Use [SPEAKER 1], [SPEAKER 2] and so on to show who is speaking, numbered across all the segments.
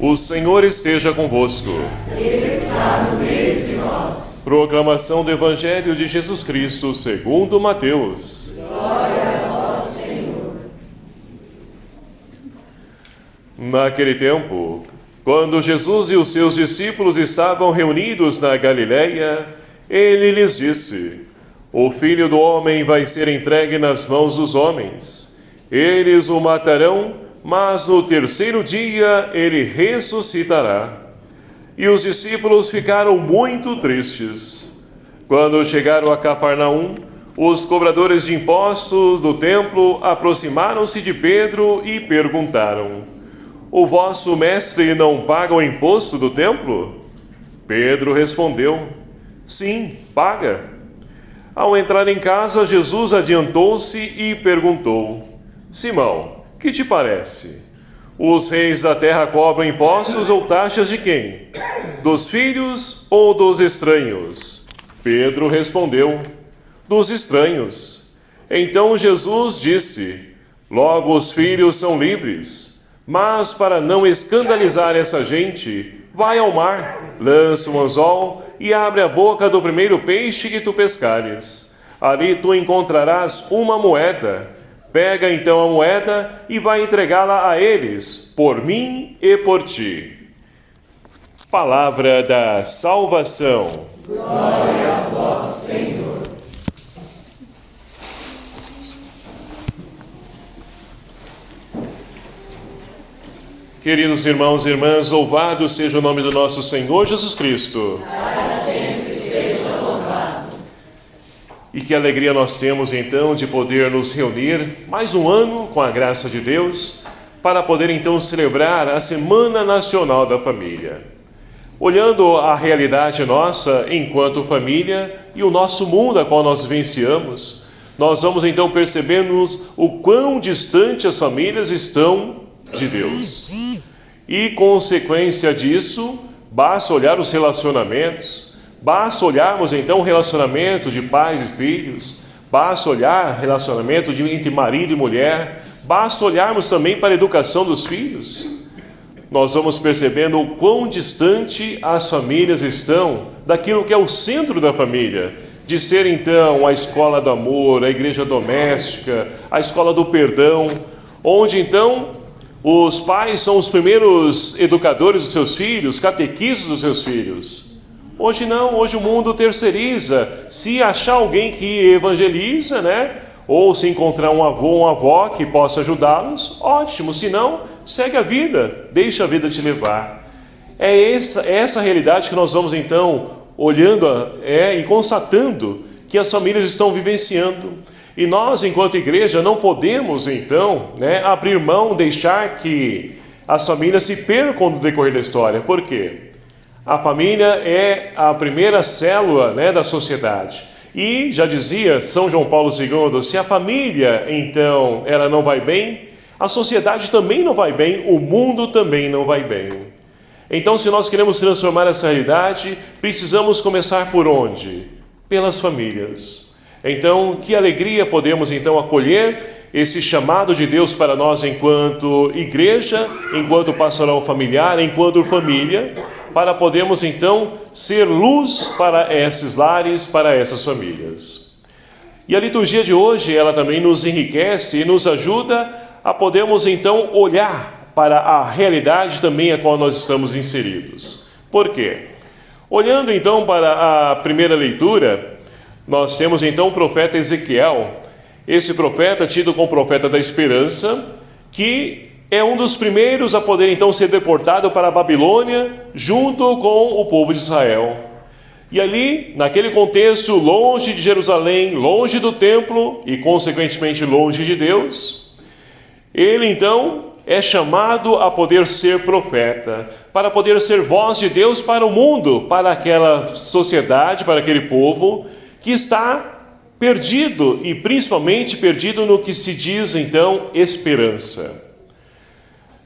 [SPEAKER 1] O Senhor esteja convosco.
[SPEAKER 2] Ele está no meio de nós.
[SPEAKER 1] Proclamação do Evangelho de Jesus Cristo segundo Mateus.
[SPEAKER 2] Glória a vós, Senhor.
[SPEAKER 1] Naquele tempo, quando Jesus e os seus discípulos estavam reunidos na Galileia, ele lhes disse: O Filho do Homem vai ser entregue nas mãos dos homens. Eles o matarão, mas no terceiro dia ele ressuscitará. E os discípulos ficaram muito tristes. Quando chegaram a Cafarnaum, os cobradores de impostos do templo aproximaram-se de Pedro e perguntaram: O vosso mestre não paga o imposto do templo? Pedro respondeu: Sim, paga. Ao entrar em casa, Jesus adiantou-se e perguntou: Simão, que te parece? Os reis da terra cobram impostos ou taxas de quem? Dos filhos ou dos estranhos? Pedro respondeu: Dos estranhos. Então Jesus disse: Logo os filhos são livres. Mas para não escandalizar essa gente, vai ao mar, lança um anzol e abre a boca do primeiro peixe que tu pescares. Ali tu encontrarás uma moeda. Pega então a moeda e vai entregá-la a eles, por mim e por ti. Palavra da salvação.
[SPEAKER 2] Glória a vós, Senhor.
[SPEAKER 1] Queridos irmãos e irmãs, louvado seja o nome do nosso Senhor Jesus Cristo.
[SPEAKER 2] Para sempre seja louvado.
[SPEAKER 1] E que alegria nós temos então de poder nos reunir mais um ano com a graça de Deus, para poder então celebrar a Semana Nacional da Família. Olhando a realidade nossa enquanto família e o nosso mundo a qual nós vivenciamos, nós vamos então percebermos o quão distante as famílias estão de Deus. E consequência disso, basta olhar os relacionamentos. Basta olharmos então o relacionamento de pais e filhos, basta olhar relacionamento entre marido e mulher, basta olharmos também para a educação dos filhos. Nós vamos percebendo o quão distante as famílias estão daquilo que é o centro da família, de ser então a escola do amor, a igreja doméstica, a escola do perdão, onde então os pais são os primeiros educadores dos seus filhos, catequistas dos seus filhos. Hoje não, hoje o mundo terceiriza. Se achar alguém que evangeliza, ou se encontrar um avô ou uma avó que possa ajudá-los, ótimo. Se não, segue a vida, deixa a vida te levar. É essa realidade que nós vamos então olhando e constatando que as famílias estão vivenciando. E nós, enquanto igreja, não podemos então abrir mão, deixar que as famílias se percam no decorrer da história. Por quê? A família é a primeira célula da sociedade. E já dizia São João Paulo II, se a família, então, ela não vai bem, a sociedade também não vai bem, o mundo também não vai bem. Então, se nós queremos transformar essa realidade, precisamos começar por onde? Pelas famílias. Então, que alegria podemos então acolher esse chamado de Deus para nós enquanto igreja, enquanto pastoral familiar, enquanto família, para podermos então ser luz para esses lares, para essas famílias. E a liturgia de hoje, ela também nos enriquece e nos ajuda a podermos então olhar para a realidade também a qual nós estamos inseridos. Por quê? Olhando então para a primeira leitura, nós temos então o profeta Ezequiel, esse profeta tido como profeta da esperança, que é um dos primeiros a poder então ser deportado para a Babilônia junto com o povo de Israel. E ali, naquele contexto, longe de Jerusalém, longe do templo e consequentemente longe de Deus, ele então é chamado a poder ser profeta, para poder ser voz de Deus para o mundo, para aquela sociedade, para aquele povo que está perdido e principalmente perdido no que se diz então esperança.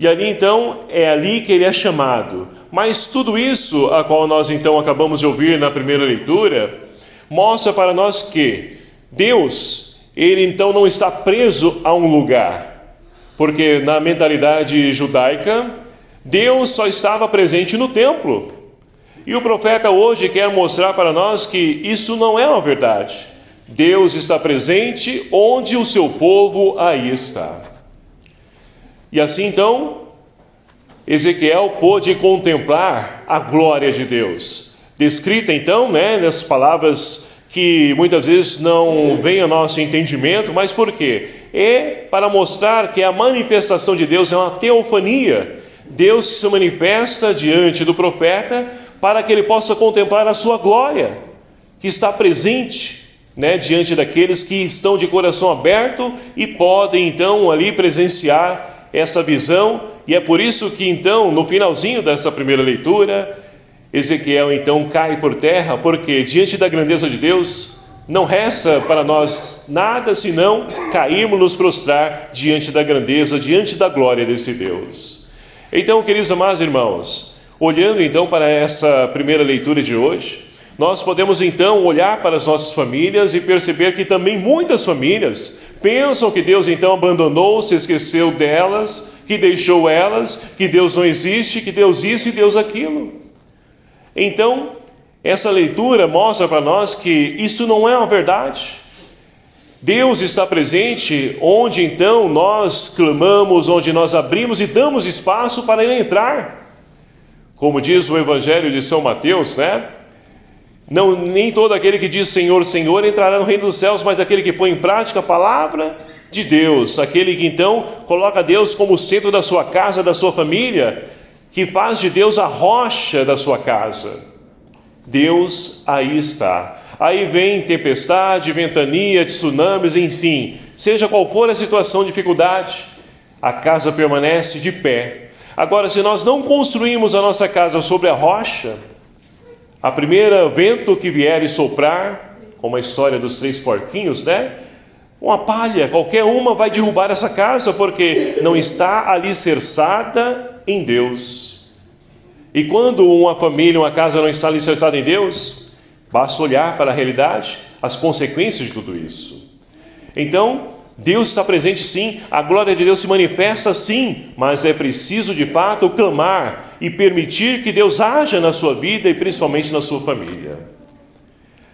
[SPEAKER 1] E ali então, é ali que ele é chamado. Mas tudo isso, a qual nós então acabamos de ouvir na primeira leitura, mostra para nós que Deus, ele então não está preso a um lugar. Porque na mentalidade judaica, Deus só estava presente no templo. E o profeta hoje quer mostrar para nós que isso não é uma verdade. Deus está presente onde o seu povo aí está. E assim então, Ezequiel pôde contemplar a glória de Deus. Descrita então, nessas palavras que muitas vezes não vêm ao nosso entendimento, mas por quê? É para mostrar que a manifestação de Deus é uma teofania. Deus se manifesta diante do profeta para que ele possa contemplar a sua glória, que está presente, diante daqueles que estão de coração aberto e podem então ali presenciar essa visão. E é por isso que então, no finalzinho dessa primeira leitura, Ezequiel então cai por terra, porque diante da grandeza de Deus, não resta para nós nada senão cairmos, nos prostrar diante da grandeza, diante da glória desse Deus. Então, queridos amados irmãos, olhando então para essa primeira leitura de hoje, nós podemos então olhar para as nossas famílias e perceber que também muitas famílias pensam que Deus então abandonou, se esqueceu delas, que deixou elas, que Deus não existe, que Deus isso e Deus aquilo. Então, essa leitura mostra para nós que isso não é uma verdade. Deus está presente onde então nós clamamos, onde nós abrimos e damos espaço para Ele entrar. Como diz o Evangelho de São Mateus, nem todo aquele que diz Senhor, Senhor entrará no reino dos céus, mas aquele que põe em prática a palavra de Deus, aquele que então coloca Deus como centro da sua casa, da sua família, que faz de Deus a rocha da sua casa. Deus aí está. Aí vem tempestade, ventania, tsunamis, enfim, seja qual for a situação de dificuldade, a casa permanece de pé. Agora, se nós não construímos a nossa casa sobre a rocha, a primeira vento que vier e soprar, como a história dos 3 porquinhos, uma palha, qualquer uma vai derrubar essa casa, porque não está alicerçada em Deus. E quando uma família, uma casa não está alicerçada em Deus, basta olhar para a realidade, as consequências de tudo isso. Então, Deus está presente sim, a glória de Deus se manifesta sim, mas é preciso de fato clamar e permitir que Deus haja na sua vida e principalmente na sua família.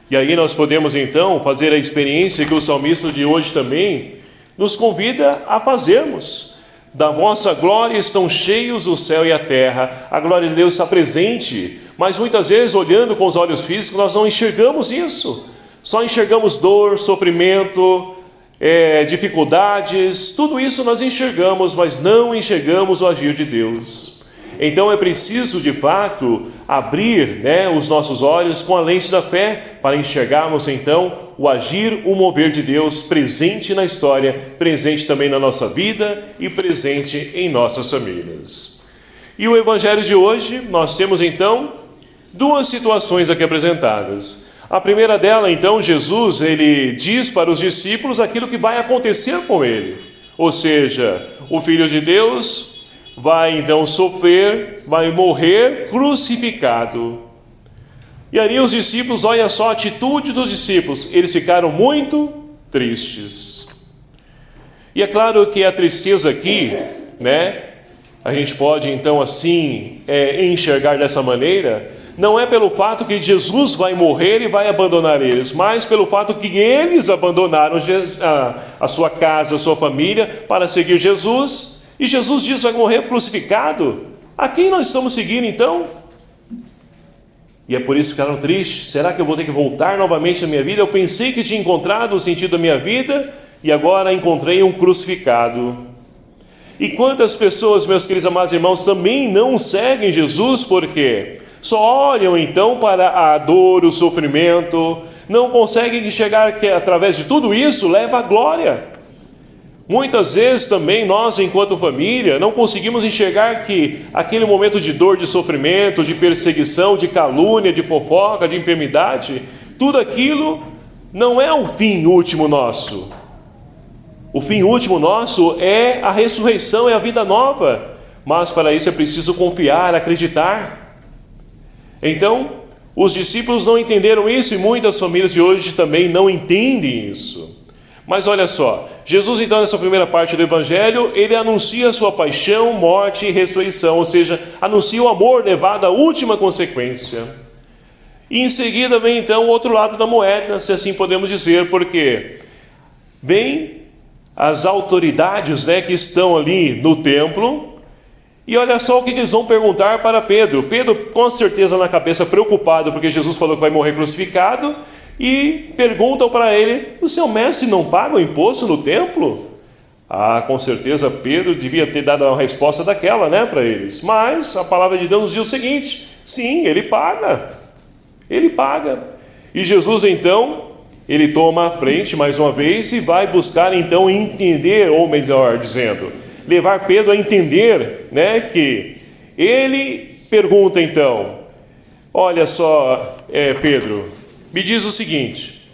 [SPEAKER 1] E aí nós podemos então fazer a experiência que o salmista de hoje também nos convida a fazermos. Da vossa glória estão cheios o céu e a terra. A glória de Deus está presente, mas muitas vezes olhando com os olhos físicos nós não enxergamos isso. Só enxergamos dor, sofrimento, dificuldades, tudo isso nós enxergamos, mas não enxergamos o agir de Deus. Então é preciso de fato abrir os nossos olhos com a lente da fé para enxergarmos então o agir, o mover de Deus presente na história, presente também na nossa vida e presente em nossas famílias. E o evangelho de hoje nós temos então 2 situações aqui apresentadas. A primeira dela, então, Jesus, ele diz para os discípulos aquilo que vai acontecer com ele. Ou seja, o Filho de Deus vai então sofrer, vai morrer crucificado. E aí os discípulos, olha só a atitude dos discípulos, eles ficaram muito tristes. E é claro que a tristeza aqui, a gente pode então assim enxergar dessa maneira, não é pelo fato que Jesus vai morrer e vai abandonar eles, mas pelo fato que eles abandonaram a sua casa, a sua família para seguir Jesus, e Jesus diz vai morrer crucificado. A quem nós estamos seguindo então? E é por isso que ficaram tristes. Será que eu vou ter que voltar novamente na minha vida? Eu pensei que tinha encontrado o sentido da minha vida e agora encontrei um crucificado. E quantas pessoas, meus queridos amados irmãos, também não seguem Jesus porque só olham então para a dor, o sofrimento, não conseguem enxergar que através de tudo isso leva a glória. Muitas vezes também nós, enquanto família, não conseguimos enxergar que aquele momento de dor, de sofrimento, de perseguição, de calúnia, de fofoca, de enfermidade, tudo aquilo não é o fim último nosso. O fim último nosso é a ressurreição, é a vida nova, mas para isso é preciso confiar, acreditar. Então, os discípulos não entenderam isso e muitas famílias de hoje também não entendem isso. Mas olha só, Jesus então nessa primeira parte do Evangelho, ele anuncia a sua paixão, morte e ressurreição, ou seja, anuncia o amor levado à última consequência. E em seguida vem então o outro lado da moeda, se assim podemos dizer, porque vem as autoridades, que estão ali no templo, e olha só o que eles vão perguntar para Pedro. Pedro, com certeza na cabeça, preocupado, porque Jesus falou que vai morrer crucificado, e perguntam para ele: o seu mestre não paga o imposto no templo? Com certeza Pedro devia ter dado uma resposta daquela, para eles. Mas a palavra de Deus nos diz o seguinte: sim, ele paga. Ele paga. E Jesus então, ele toma a frente mais uma vez e vai buscar então entender, ou melhor dizendo, levar Pedro a entender, que ele pergunta então: olha só, Pedro, me diz o seguinte: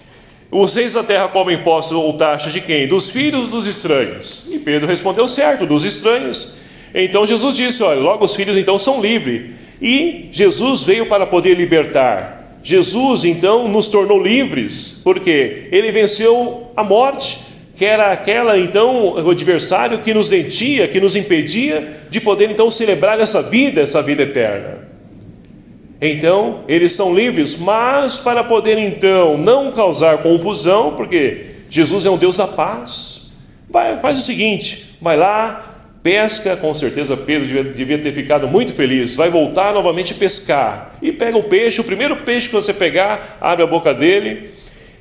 [SPEAKER 1] os reis da terra cobram impostos ou taxas de quem? Dos filhos dos estranhos? E Pedro respondeu: certo, dos estranhos. Então Jesus disse: olha, logo os filhos então são livres. E Jesus veio para poder libertar. Jesus então nos tornou livres, porque ele venceu a morte, que era aquela então, o adversário que nos detinha, que nos impedia de poder então celebrar essa vida eterna. Então, eles são livres, mas para poder então não causar confusão, porque Jesus é um Deus da paz, faz o seguinte: vai lá, pesca, com certeza Pedro devia ter ficado muito feliz, vai voltar novamente a pescar, e pega o peixe, o primeiro peixe que você pegar, abre a boca dele,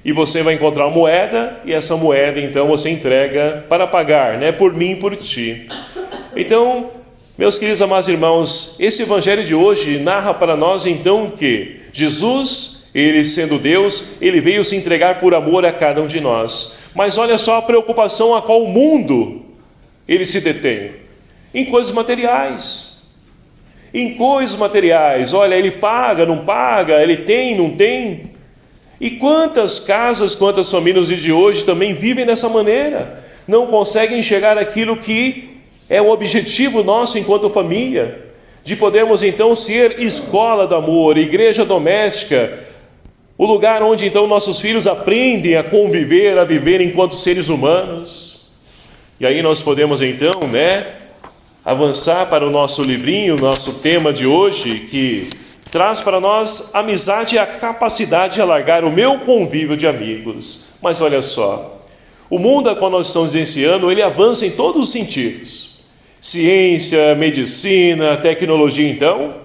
[SPEAKER 1] e você vai encontrar uma moeda, e essa moeda então você entrega para pagar, por mim e por ti. Então, meus queridos amados irmãos, esse evangelho de hoje narra para nós então que Jesus, ele sendo Deus, ele veio se entregar por amor a cada um de nós. Mas olha só a preocupação a qual o mundo ele se detém: em coisas materiais. Em coisas materiais, olha, ele paga, não paga, ele tem, não tem. E quantas casas, quantas famílias de hoje também vivem dessa maneira, não conseguem enxergar aquilo que é o objetivo nosso enquanto família, de podermos então ser escola do amor, igreja doméstica, o lugar onde então nossos filhos aprendem a conviver, a viver enquanto seres humanos. E aí nós podemos então, avançar para o nosso livrinho, nosso tema de hoje, que traz para nós amizade e a capacidade de alargar o meu convívio de amigos. Mas olha só, o mundo a qual nós estamos vivenciando, ele avança em todos os sentidos. Ciência, medicina, tecnologia, então,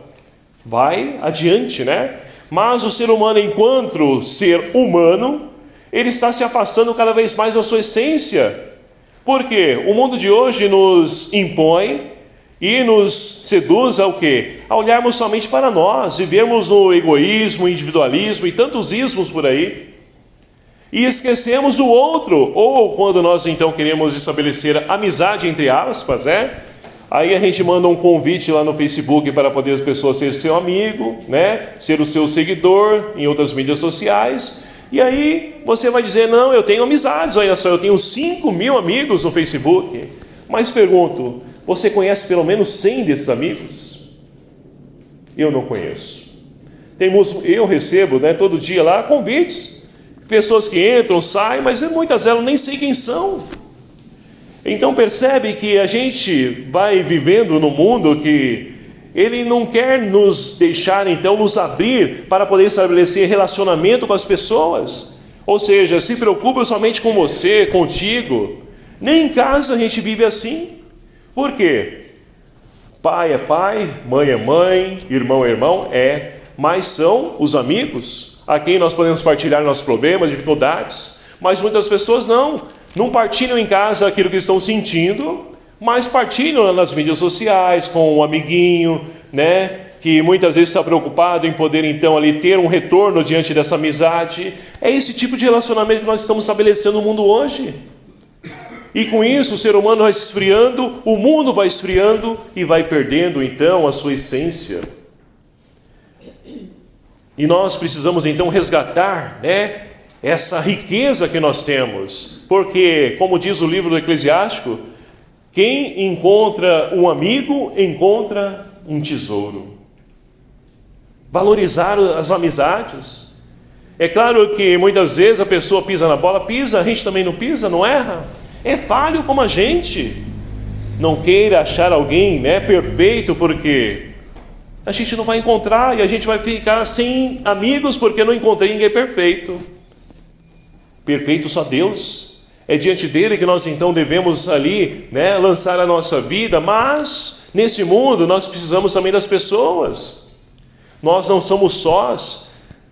[SPEAKER 1] vai adiante, Mas o ser humano, enquanto ser humano, ele está se afastando cada vez mais da sua essência. Por quê? O mundo de hoje nos impõe e nos seduz ao quê? A olharmos somente para nós, vivemos no egoísmo, individualismo e tantos ismos por aí. E esquecemos do outro, ou quando nós então queremos estabelecer amizade entre aspas, aí a gente manda um convite lá no Facebook para poder as pessoas ser seu amigo, ser o seu seguidor em outras mídias sociais, e aí você vai dizer: não, eu tenho amizades, olha só, eu tenho 5.000 amigos no Facebook. Mas pergunto, você conhece pelo menos 100 desses amigos? Eu não conheço. Eu recebo todo dia lá convites, pessoas que entram, saem, mas muitas delas nem sei quem são. Então percebe que a gente vai vivendo no mundo que ele não quer nos deixar então nos abrir para poder estabelecer relacionamento com as pessoas. Ou seja, se preocupa somente com você, contigo. Nem em casa a gente vive assim. Por quê? Pai é pai, mãe é mãe, irmão é irmão, mas são os amigos a quem nós podemos partilhar nossos problemas, dificuldades. Mas muitas pessoas não partilham em casa aquilo que estão sentindo, mas partilham nas mídias sociais, com um amiguinho, que muitas vezes está preocupado em poder então ali ter um retorno diante dessa amizade. É esse tipo de relacionamento que nós estamos estabelecendo no mundo hoje. E com isso o ser humano vai se esfriando, o mundo vai esfriando e vai perdendo então a sua essência. E nós precisamos então resgatar, essa riqueza que nós temos, porque, como diz o livro do Eclesiástico, quem encontra um amigo, encontra um tesouro. Valorizar as amizades. É claro que muitas vezes a pessoa pisa na bola, a gente também não pisa, não erra, é falho como a gente. Não queira achar alguém, perfeito, porque a gente não vai encontrar e a gente vai ficar sem amigos porque não encontrei ninguém perfeito. Perfeito só Deus. É diante dele que nós então devemos ali, lançar a nossa vida, mas nesse mundo nós precisamos também das pessoas. Nós não somos sós.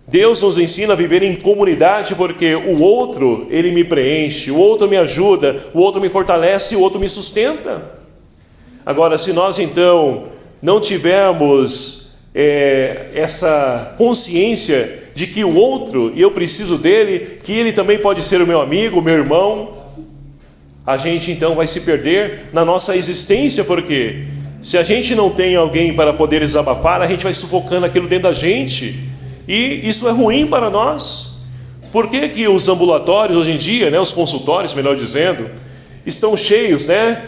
[SPEAKER 1] Deus nos ensina a viver em comunidade porque o outro, ele me preenche, o outro me ajuda, o outro me fortalece, o outro me sustenta. Agora, se nós então não tivermos essa consciência de que o outro, e eu preciso dele, que ele também pode ser o meu amigo, o meu irmão, a gente então vai se perder na nossa existência, porque se a gente não tem alguém para poder desabafar, a gente vai sufocando aquilo dentro da gente, e isso é ruim para nós. Por que que os ambulatórios hoje em dia, os consultórios, melhor dizendo, estão cheios,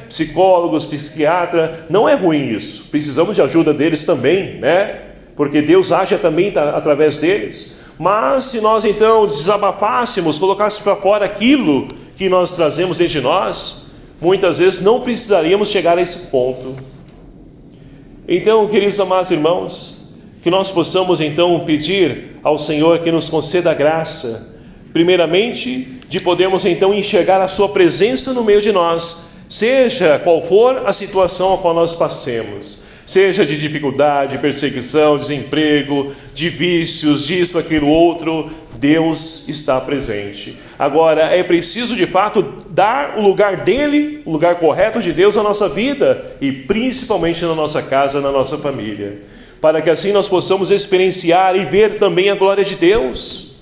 [SPEAKER 1] psicólogos, psiquiatra? Não é ruim isso, precisamos de ajuda deles também, porque Deus age também através deles. Mas se nós então desabafássemos, colocássemos para fora aquilo que nós trazemos dentro de nós, muitas vezes não precisaríamos chegar a esse ponto. Então, queridos amados irmãos, que nós possamos então pedir ao Senhor que nos conceda a graça, primeiramente, de podermos então enxergar a sua presença no meio de nós, seja qual for a situação a qual nós passemos, seja de dificuldade, perseguição, desemprego, de vícios, disso, aquilo, outro, Deus está presente. Agora, é preciso de fato dar o lugar dele, o lugar correto de Deus na nossa vida, e principalmente na nossa casa, na nossa família, para que assim nós possamos experienciar e ver também a glória de Deus.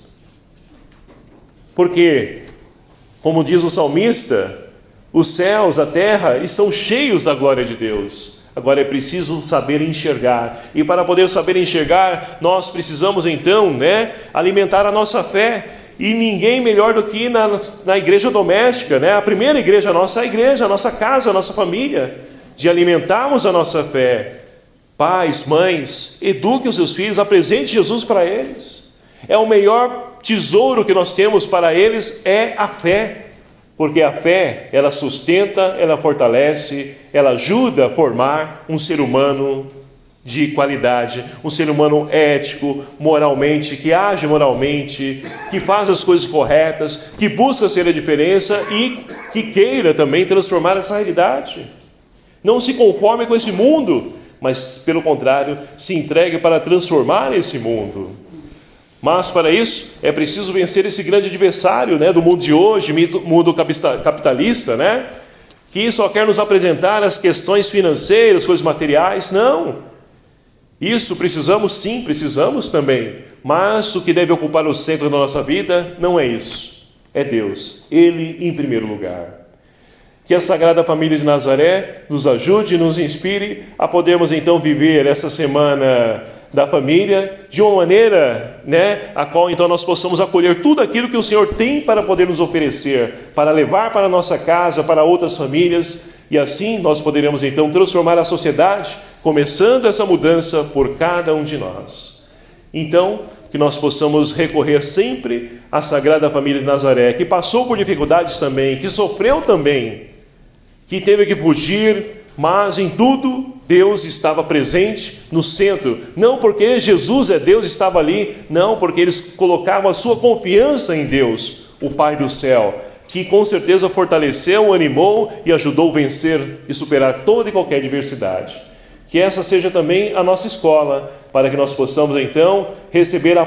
[SPEAKER 1] Porque, como diz o salmista, os céus, a terra estão cheios da glória de Deus. Agora é preciso saber enxergar. E para poder saber enxergar, nós precisamos então, alimentar a nossa fé. E ninguém melhor do que na igreja doméstica, A primeira igreja nossa é a igreja, a nossa casa, a nossa família. De alimentarmos a nossa fé. Pais, mães, eduquem os seus filhos, apresente Jesus para eles. É o melhor tesouro que nós temos para eles, é a fé. Porque a fé, ela sustenta, ela fortalece, ela ajuda a formar um ser humano de qualidade, um ser humano ético, moralmente, que age moralmente, que faz as coisas corretas, que busca ser a diferença e que queira também transformar essa realidade. Não se conforme com esse mundo, mas pelo contrário, se entregue para transformar esse mundo. Mas para isso é preciso vencer esse grande adversário, do mundo de hoje, mundo capitalista, que só quer nos apresentar as questões financeiras, coisas materiais. Não, isso precisamos sim, precisamos também, mas o que deve ocupar o centro da nossa vida não é isso, é Deus, Ele em primeiro lugar. Que a Sagrada Família de Nazaré nos ajude e nos inspire a podermos então viver essa semana da família de uma maneira, a qual então nós possamos acolher tudo aquilo que o Senhor tem para poder nos oferecer, para levar para a nossa casa, para outras famílias, e assim nós poderemos então transformar a sociedade, começando essa mudança por cada um de nós. Então, que nós possamos recorrer sempre à Sagrada Família de Nazaré, que passou por dificuldades também, que sofreu também, que teve que fugir, mas em tudo Deus estava presente no centro. Não porque Jesus é Deus, estava ali, não, porque eles colocavam a sua confiança em Deus, o Pai do céu, que com certeza fortaleceu, animou e ajudou a vencer e superar toda e qualquer adversidade. Que essa seja também a nossa escola, para que nós possamos então receber a